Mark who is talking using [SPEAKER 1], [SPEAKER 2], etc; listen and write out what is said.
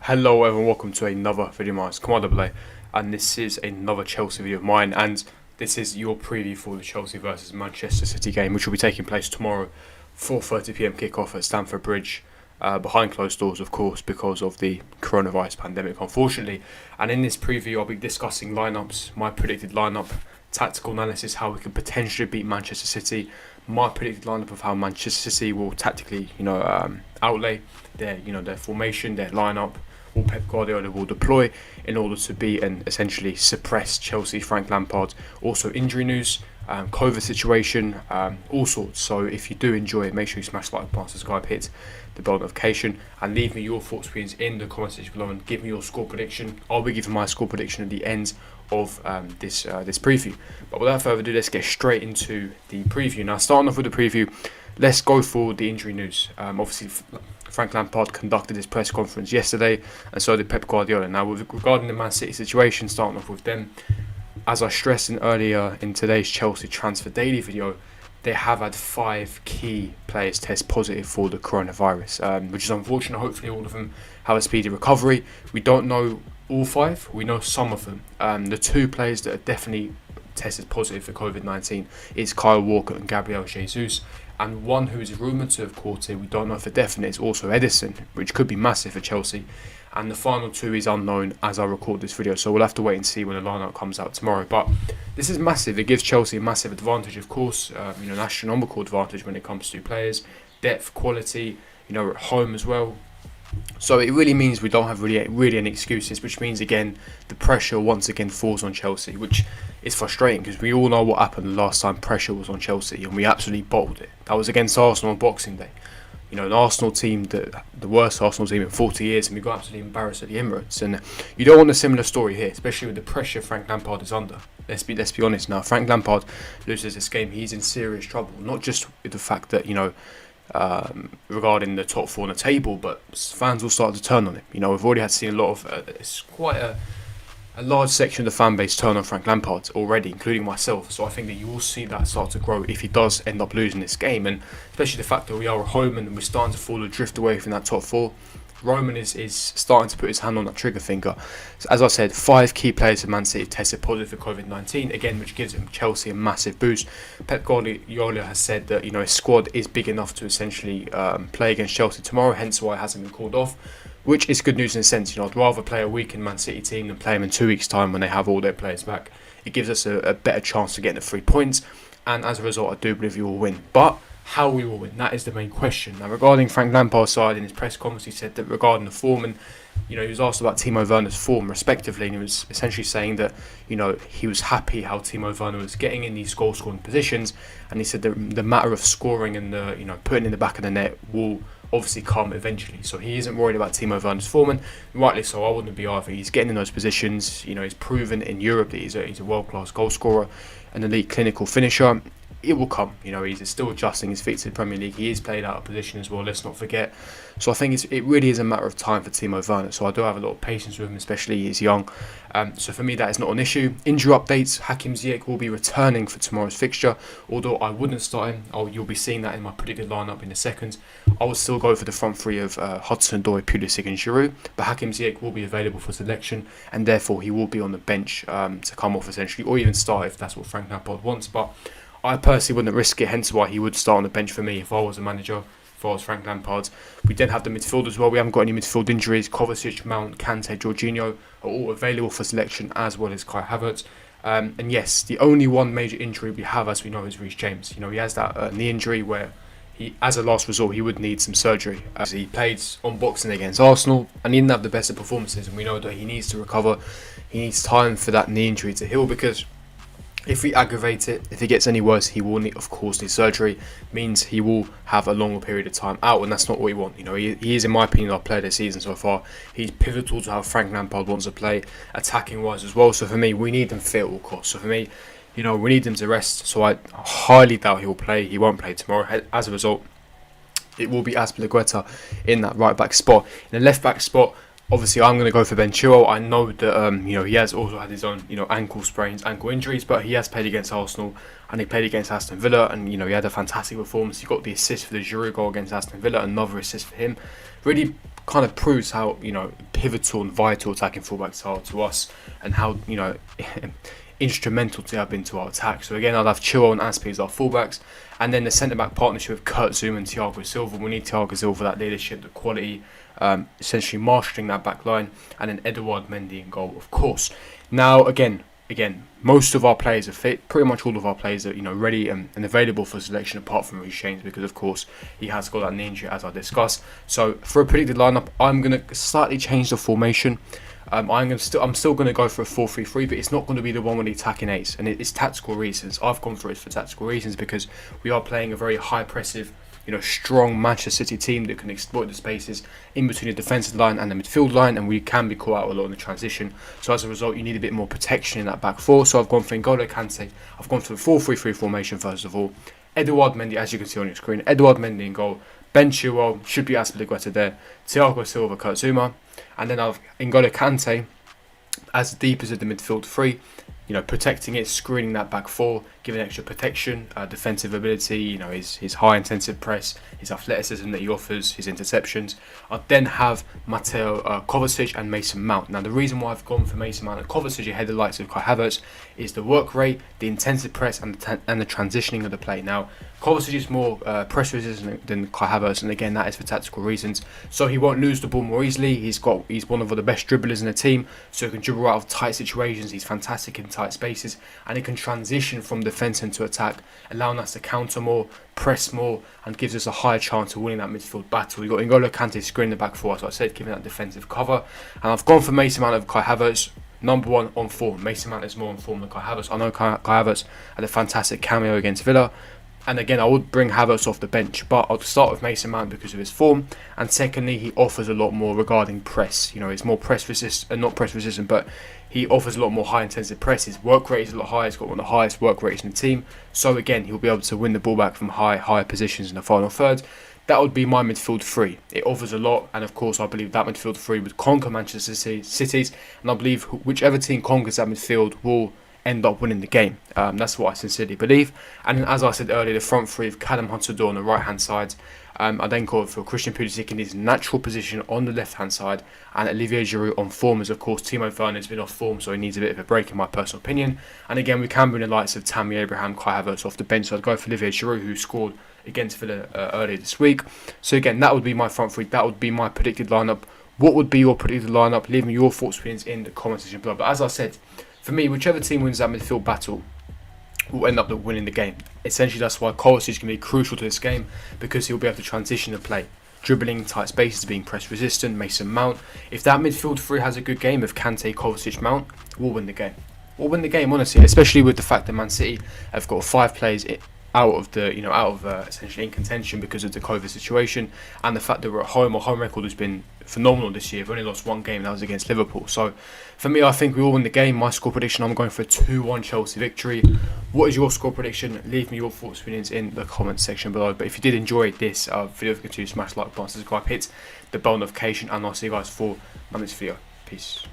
[SPEAKER 1] Hello everyone, welcome to another video of mine. It's Kemal AA, and this is another Chelsea video of mine, and this is your preview for the Chelsea versus Manchester City game, which will be taking place tomorrow, 4:30 PM kickoff at Stamford Bridge, behind closed doors, of course, because of the coronavirus pandemic, unfortunately. And in this preview, I'll be discussing lineups, my predicted lineup, tactical analysis, how we could potentially beat Manchester City, my predicted lineup of how Manchester City will tactically, outlay their formation, their lineup, or Pep Guardiola will deploy in order to beat and essentially suppress Chelsea, Frank Lampard. Also injury news, COVID situation, all sorts. So if you do enjoy it, make sure you smash the like button, subscribe, hit the bell notification, and leave me your thoughts please in the comment section below, and give me your score prediction. I'll be giving my score prediction at the end of this preview. But without further ado, let's get straight into the preview. Now, starting off with the preview, let's go for the injury news. Obviously, Frank Lampard conducted his press conference yesterday, and so did Pep Guardiola. Now, regarding the Man City situation, starting off with them, as I stressed earlier in today's Chelsea Transfer Daily video, they have had 5 key players test positive for the coronavirus, which is unfortunate. Hopefully all of them have a speedy recovery. We don't know all 5, we know some of them. The 2 players that are definitely tested positive for COVID-19 is Kyle Walker and Gabriel Jesus, and one who is rumoured to have caught it, we don't know for definite, is also Edison, which could be massive for Chelsea. And the final 2 is unknown as I record this video, so we'll have to wait and see when the lineup comes out tomorrow. But this is massive. It gives Chelsea a massive advantage, of course, an astronomical advantage when it comes to players, depth, quality, at home as well. So it really means we don't have really any excuses, which means again the pressure once again falls on Chelsea, which is frustrating because we all know what happened the last time pressure was on Chelsea, and we absolutely bottled it. That was against Arsenal on Boxing Day. An Arsenal team, the worst Arsenal team in 40 years, and we got absolutely embarrassed at the Emirates. And you don't want a similar story here, especially with the pressure Frank Lampard is under. Let's be honest now. Frank Lampard loses this game, he's in serious trouble. Not just with the fact that regarding the top 4 on the table, but fans will start to turn on him. We've already had to see a lot of it's quite a large section of the fan base turn on Frank Lampard already, including myself. So I think that you will see that start to grow if he does end up losing this game, and especially the fact that we are at home and we're starting to fall adrift away from that top 4. Roman is starting to put his hand on that trigger finger. So as I said, 5 key players of Man City tested positive for COVID-19, again, which gives him Chelsea a massive boost. Pep Guardiola has said that his squad is big enough to essentially play against Chelsea tomorrow, hence why it hasn't been called off, which is good news in a sense. I'd rather play a weakened Man City team than play them in 2 weeks' time when they have all their players back. It gives us a better chance to get the 3 points, and as a result, I do believe we will win. But how we will win, that is the main question. Now, regarding Frank Lampard's side, in his press conference, he said that regarding the form, and he was asked about Timo Werner's form respectively, and he was essentially saying that he was happy how Timo Werner was getting in these goal scoring positions, and he said that the matter of scoring and the putting in the back of the net will obviously come eventually. So he isn't worried about Timo Werner's form, and rightly so. I wouldn't be either. He's getting in those positions. He's proven in Europe that he's a world-class goal scorer, an elite clinical finisher. It will come. He's still adjusting his feet to the Premier League. He is played out of position as well, let's not forget. So I think it really is a matter of time for Timo Werner. So I do have a lot of patience with him, especially he's young. So for me, that is not an issue. Injury updates, Hakim Ziyech will be returning for tomorrow's fixture, although I wouldn't start him. You'll be seeing that in my predicted lineup in a second. I will still go for the front 3 of Hudson-Odoi, Pulisic and Giroud, but Hakim Ziyech will be available for selection, and therefore he will be on the bench to come off essentially, or even start if that's what Frank Lampard wants. But I personally wouldn't risk it, hence why he would start on the bench for me if I was a manager, if I was Frank Lampard. We then have the midfield as well. We haven't got any midfield injuries. Kovacic, Mount, Kante, Jorginho are all available for selection, as well as Kai Havertz. And yes, the only one major injury we have, as we know, is Reece James. He has that knee injury where he, as a last resort, he would need some surgery. As he played on Boxing Day against Arsenal, and he didn't have the best of performances, and we know that he needs to recover. He needs time for that knee injury to heal, because if we aggravate it, if it gets any worse, he will need, of course, need surgery. Means he will have a longer period of time out, and that's not what we want. He is, in my opinion, our player this season so far. He's pivotal to how Frank Lampard wants to play, attacking wise as well. So for me, we need him fit at all costs. So for me, we need him to rest. So I highly doubt he will play. He won't play tomorrow. As a result, it will be Azpilicueta in that right back spot. In the left back spot, obviously, I'm going to go for Ben Chilwell. I know that he has also had his own ankle sprains, ankle injuries, but he has played against Arsenal and he played against Aston Villa, and he had a fantastic performance. He got the assist for the Giroud goal against Aston Villa, another assist for him. Really kind of proves how pivotal and vital attacking fullbacks are to us, and how instrumental they have been to our attack. So again, I'll have Chilwell and Aspi as our fullbacks, and then the centre back partnership with Kurt Zouma and Thiago Silva. We need Thiago Silva for that leadership, the quality, essentially marshalling that back line, and then Edouard Mendy in goal, of course. Now again, most of our players are fit. Pretty much all of our players are ready and available for selection, apart from Reece James, because of course he has got that knee injury, as I discussed. So for a predicted lineup, I'm going to slightly change the formation. I'm still going to go for a 4-3-3, but it's not going to be the one with the attacking eights, and it's tactical reasons. I've gone for it for tactical reasons because we are playing a very high pressive, strong Manchester City team that can exploit the spaces in between the defensive line and the midfield line, and we can be caught out a lot in the transition. So as a result, you need a bit more protection in that back four. So I've gone for N'Golo Kante. I've gone for the 4-3-3 formation first of all. Edouard Mendy, as you can see on your screen, Edouard Mendy in goal. Ben Chilwell, should be Azpilicueta there. Thiago Silva, Kurt Zouma, and then I've N'Golo Kante as deep as the midfield three. Protecting it, screening that back four, giving extra protection, defensive ability, his high intensive press, his athleticism that he offers, his interceptions. I then have Mateo Kovacic and Mason Mount. Now the reason why I've gone for Mason Mount and Kovacic ahead of the likes of Kai Havertz is the work rate, the intensive press, and the transitioning of the play. Now Kovacic is more press resistant than Kai Havertz, and again that is for tactical reasons. So he won't lose the ball more easily. He's one of the best dribblers in the team, so he can dribble out of tight situations. He's fantastic in tight spaces, and he can transition from defence into attack, allowing us to counter more, press more, and gives us a higher chance of winning that midfield battle. You've got N'Golo Kante screening the back four, as I said, giving that defensive cover. And I've gone for Mason Mount over Kai Havertz. Number one on form. Mason Mount is more on form than Kai Havertz. I know Kai Havertz had a fantastic cameo against Villa, and again I would bring Havertz off the bench, but I'll start with Mason Mount because of his form, and secondly he offers a lot more regarding press. He's more not press resistant, but he offers a lot more high intensive press. His work rate is a lot higher. He's got one of the highest work rates in the team, so again he'll be able to win the ball back from higher positions in the final third. That would be my midfield three. It offers a lot, and of course I believe that midfield three would conquer Manchester City's, and I believe whichever team conquers that midfield will end up winning the game. That's what I sincerely believe. And as I said earlier, the front three of Callum Hudson-Odoi on the right hand side. I then called for Christian Pulisic in his natural position on the left hand side, and Olivier Giroud on form, as of course Timo Werner's been off form, so he needs a bit of a break in my personal opinion. And again we can bring the likes of Tammy Abraham, Kai Havertz off the bench, so I'd go for Olivier Giroud, who scored against Villa earlier this week. So again, that would be my front three. That would be my predicted lineup. What would be your predicted lineup? Leave me your thoughts, opinions in the comment section below. But as I said, for me, whichever team wins that midfield battle will end up winning the game. Essentially, that's why Kovacic is going to be crucial to this game, because he'll be able to transition the play, dribbling tight spaces, being press resistant. Mason Mount, if that midfield three has a good game of Kante, Kovacic, Mount, we'll win the game. We'll win the game, honestly, especially with the fact that Man City have got 5 players out of essentially in contention because of the COVID situation, and the fact that we're at home. Our home record has been phenomenal this year. We've only lost one game, that was against Liverpool. So for me, I think we will win the game. My score prediction, I'm going for a 2-1 Chelsea victory. What is your score prediction? Leave me your thoughts, opinions in the comments section below. But if you did enjoy this video, if you could smash like button, subscribe, hit the bell notification, and I'll see you guys for my next video. Peace.